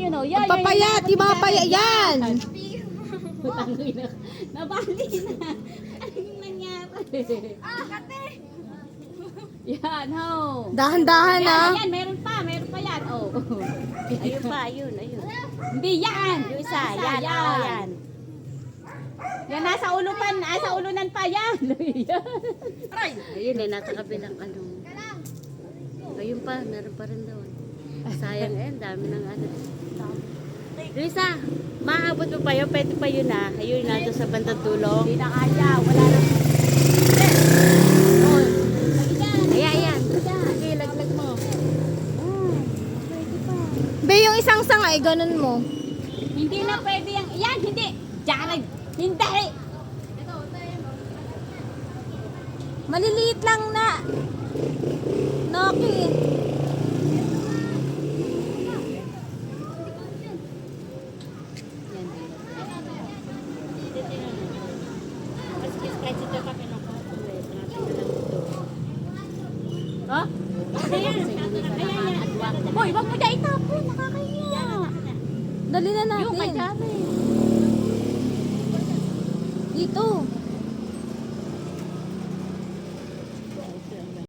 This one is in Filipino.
yun o. Yan, Papayat, yung mga paya yan. Nabali na. Anong nangyari? Kate! Yan, ho. Dahan-dahan ah. Yan, meron pa yan. Oh. Ayun pa, ayun. Hindi, yan. Yung isa, yan. Yan. Yan, nasa ulunan pa yan. Ayun eh, nasa kabilang ano. Ayun pa, meron pa rin daw. Sayang eh, dami ng ano. Luisa, maabot mo pa yun? Pwede pa yun ah. Ayun na, doon sa bandang tulong. Hindi na kaya, wala na. Ayan. Sige, laglag mo. Be, yung isang sangay, ganun mo. Hindi na pwede yan. Yan, hindi. Jared, hindi. Maliliit lang na. Noki. Oh? Ayan. Boy, wag mo dyan itapon. Nakakahiya. Dali na natin. Yung kay Jared. Dito.